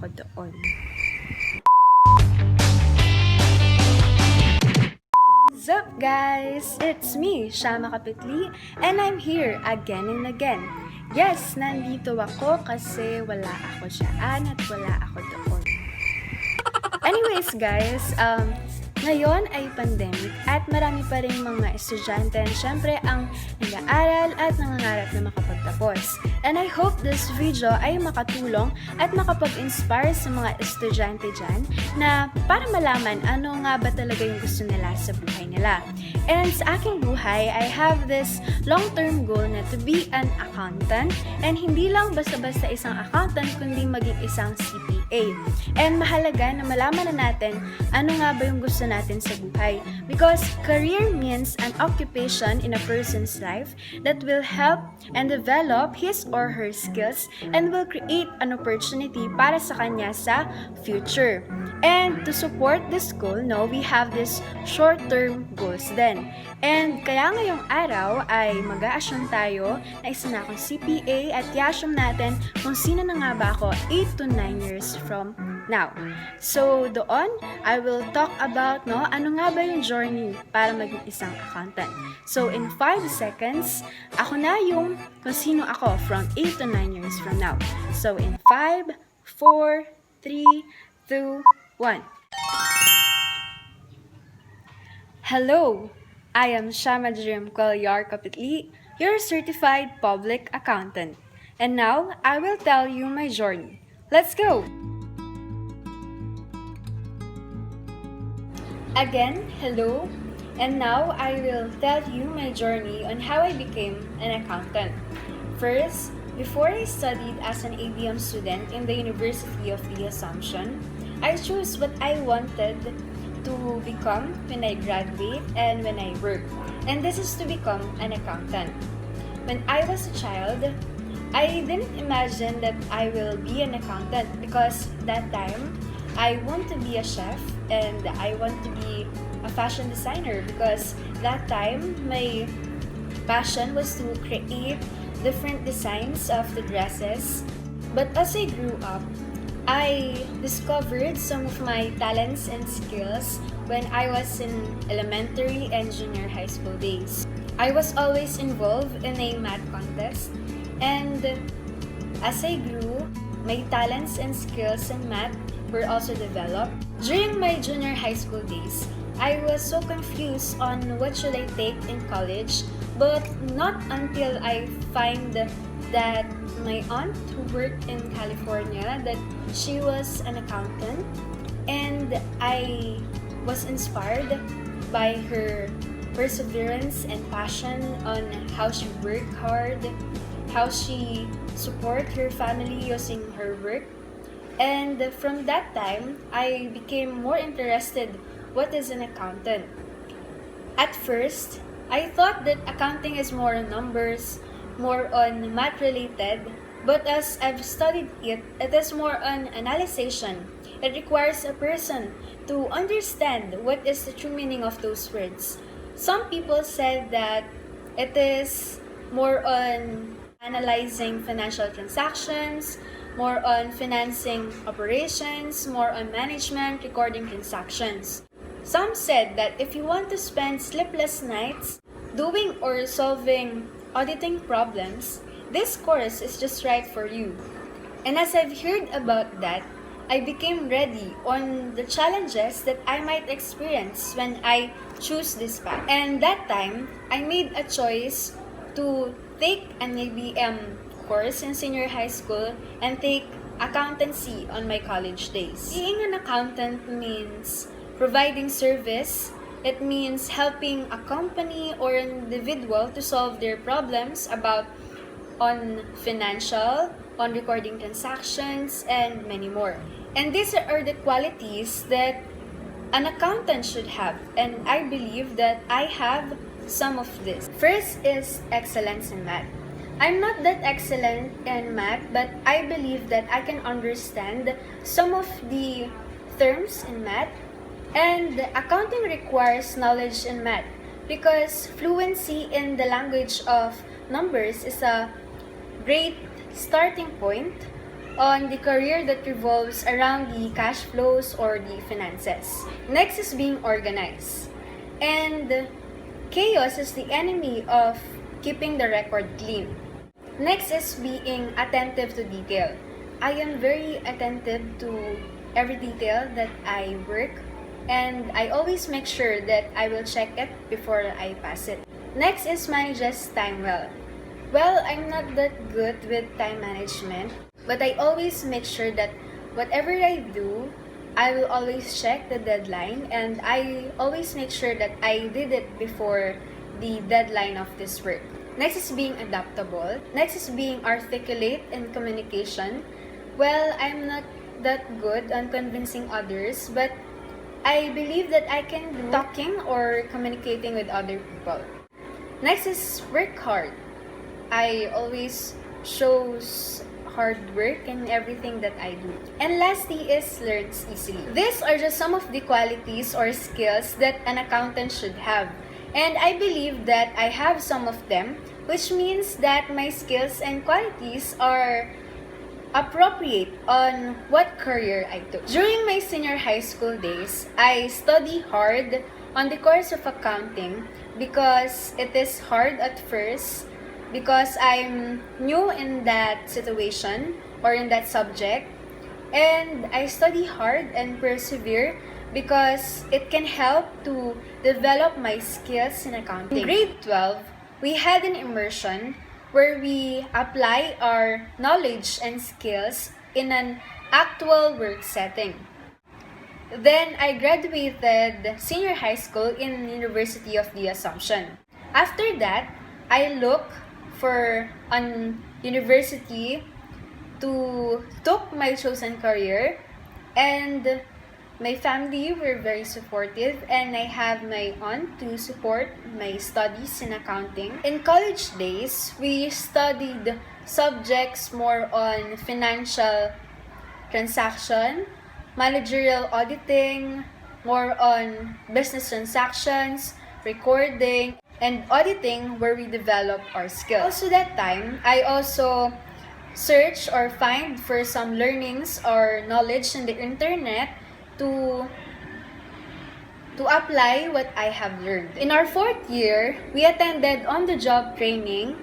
ako doon. What's up guys? It's me, Shamma Capitly, and I'm here again and again. Yes, nandito ako kasi wala ako dyan at wala ako doon. Anyways guys, ngayon ay pandemic at marami pa rin mga estudyante and syempre ang nag-aaral at nangangarap na makapagtapos. And I hope this video ay makatulong at makapag-inspire sa mga estudyante dyan na para malaman ano nga ba talaga yung gusto nila sa buhay nila. And sa aking buhay, I have this long-term goal na to be an accountant, and hindi lang basta-basta isang accountant kundi maging isang CPA. And mahalaga na malaman na natin ano nga ba yung gusto natin sa buhay, because career means an occupation in a person's life that will help and develop his or her skills and will create an opportunity para sa kanya sa future. And to support this goal, we have this short-term goals din. And kaya ngayong araw ay mag-a-assume tayo na isa na akong CPA at i-assume natin kung sino na nga ba ako 8 to 9 years from now. So doon, I will talk about ano nga ba yung journey para maging isang accountant. So in 5 seconds, ako na yung kung sino ako from 8 to 9 years from now. So in 5, 4, 3, 2, 1. Hello! I am Shamma Jearim Capitly, your certified public accountant. And now, I will tell you my journey. Let's go! Again, hello! And now, I will tell you my journey on how I became an accountant. First, before I studied as an ABM student in the University of the Assumption, I chose what I wanted to become when I graduate and when I work. And this is to become an accountant. When I was a child, I didn't imagine that I will be an accountant because that time I want to be a chef and I want to be a fashion designer because that time my passion was to create different designs of the dresses. But as I grew up, I discovered some of my talents and skills when I was in elementary and junior high school days. I was always involved in a math contest, and as I grew, my talents and skills in math were also developed. During my junior high school days, I was so confused on what should I take in college, but not until I find that my aunt who worked in California, that she was an accountant, and I was inspired by her perseverance and passion on how she worked hard, how she support her family using her work. And from that time, I became more interested what is an accountant. At first, I thought that accounting is more on numbers, more on math related, but as I've studied it, it is more on analysis. It requires a person to understand what is the true meaning of those words. Some people said that it is more on analyzing financial transactions, more on financing operations, more on management, recording transactions. Some said that if you want to spend sleepless nights doing or solving auditing problems, this course is just right for you. And as I've heard about that, I became ready on the challenges that I might experience when I choose this path. And that time, I made a choice to take an ABM course in senior high school and take accountancy on my college days. Being an accountant means providing service. It means helping a company or an individual to solve their problems about on financial, on recording transactions, and many more. And these are the qualities that an accountant should have, and I believe that I have some of this. First is excellence in math. I'm not that excellent in math, but I believe that I can understand some of the terms in math. And accounting requires knowledge in math because fluency in the language of numbers is a great starting point on the career that revolves around the cash flows or the finances. Next is being organized. And chaos is the enemy of keeping the record clean. Next is being attentive to detail. I am very attentive to every detail that I work, and I always make sure that I will check it before I pass it. Next is manages time well. Well, I'm not that good with time management, but I always make sure that whatever I do, I will always check the deadline, and I always make sure that I did it before the deadline of this work. Next is being adaptable. Next is being articulate in communication. Well, I'm not that good on convincing others, but I believe that I can do talking or communicating with other people. Next is work hard. I always shows hard work in everything that I do. And lastly is learns easily. These are just some of the qualities or skills that an accountant should have. And I believe that I have some of them, which means that my skills and qualities are appropriate on what career I took. During my senior high school days, I studied hard on the course of accounting because it is hard at first because I'm new in that situation or in that subject, and I study hard and persevere because it can help to develop my skills in accounting. In grade 12, we had an immersion where we apply our knowledge and skills in an actual work setting. Then I graduated senior high school in University of the Assumption. After that, I look for an university to took my chosen career, and my family were very supportive, and I have my aunt to support my studies in accounting. In college days, we studied subjects more on financial transaction, managerial auditing, more on business transactions, recording, and auditing, where we develop our skills. Also that time, I also search or find for some learnings or knowledge in the internet to apply what I have learned. In our fourth year, we attended on-the-job training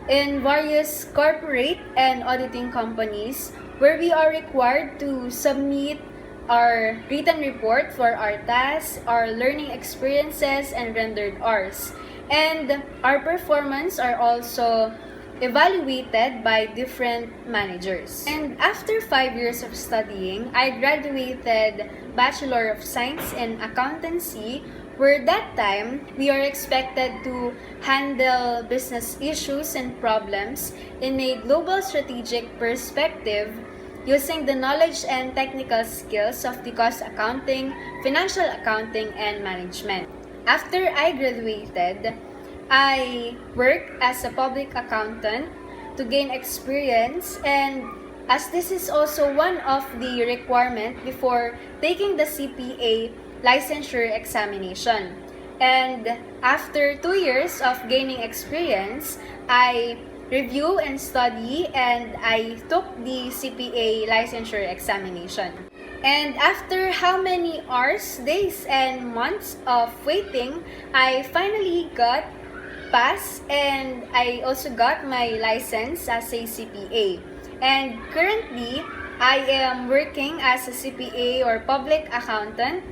in various corporate and auditing companies where we are required to submit our written report for our tasks, our learning experiences, and rendered hours. And our performance are also evaluated by different managers. And after 5 years of studying, I graduated Bachelor of Science in Accountancy, where that time we are expected to handle business issues and problems in a global strategic perspective using the knowledge and technical skills of the cost accounting, financial accounting, and management. After I graduated, I worked as a public accountant to gain experience, and as this is also one of the requirements before taking the CPA licensure examination. And after 2 years of gaining experience, I review and study, and I took the CPA licensure examination. And after how many hours, days, and months of waiting, I finally got passed, and I also got my license as a CPA. And currently, I am working as a CPA or public accountant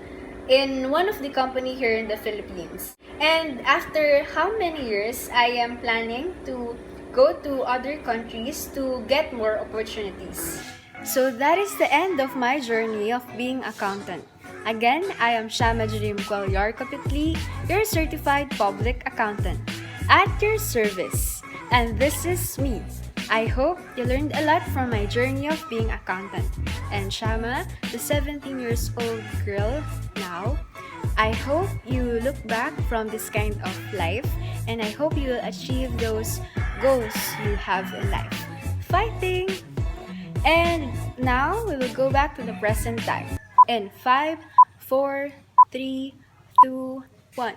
in one of the company here in the Philippines. And after how many years, I am planning to go to other countries to get more opportunities. So that is the end of my journey of being accountant. Again, I am Shamma Jearim, Capitly, your certified public accountant, at your service. And this is me. I hope you learned a lot from my journey of being accountant. And Shamma, the 17 years old girl now, I hope you look back from this kind of life, and I hope you will achieve those goals you have in life. Fighting! And now we will go back to the present time. In 5, 4, 3, 2, 1.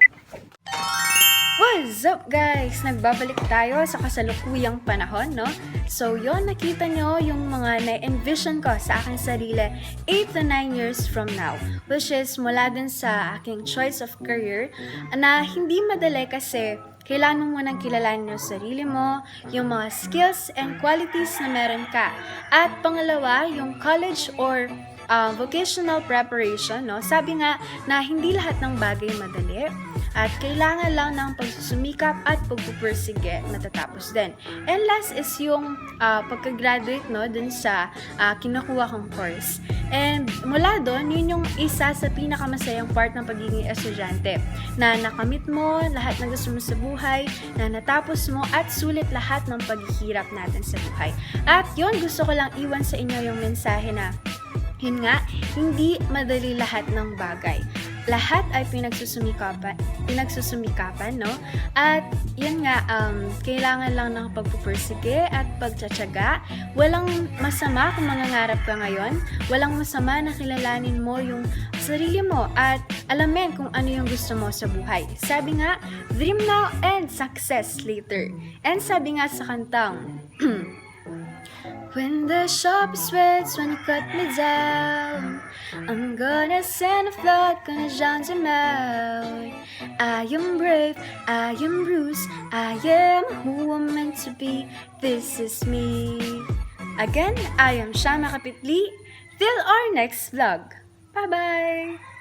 What's up guys? Nagbabalik tayo sa kasalukuyang panahon, no? So yon, nakita nyo yung mga na-envision ko sa aking sarili 8 to 9 years from now, which is mula dun sa aking choice of career na hindi madali kasi kailangan mo nang kilalanin yung sarili mo, yung mga skills and qualities na meron ka. At pangalawa, yung college or vocational preparation, no? Sabi nga na hindi lahat ng bagay madali at kailangan lang ng pagsusumikap at pagpupursige matatapos din. And last is yung pagka-graduate, no, dun sa kinukuha kong course. And mula doon, yun yung isa sa pinakamasayang part ng pagiging estudyante, na nakamit mo lahat ng gusto mo sa buhay, na natapos mo at sulit lahat ng paghihirap natin sa buhay. At yun, gusto ko lang iwan sa inyo yung mensahe na yun nga, hindi madali lahat ng bagay. Lahat ay pinagsusumikapan, no? At yun nga, kailangan lang ng pagpupursige at pagtsatsaga. Walang masama kung mangangarap ka ngayon. Walang masama na kilalanin mo yung sarili mo at alamin kung ano yung gusto mo sa buhay. Sabi nga, dream now and success later. And sabi nga sa kantang, when the sharp sweats when you cut me down, I'm gonna send a flood, gonna drown them out. I am brave, I am bruised, I am who I'm meant to be. This is me. Again, I am Shamma Capitly. Till our next vlog. Bye-bye!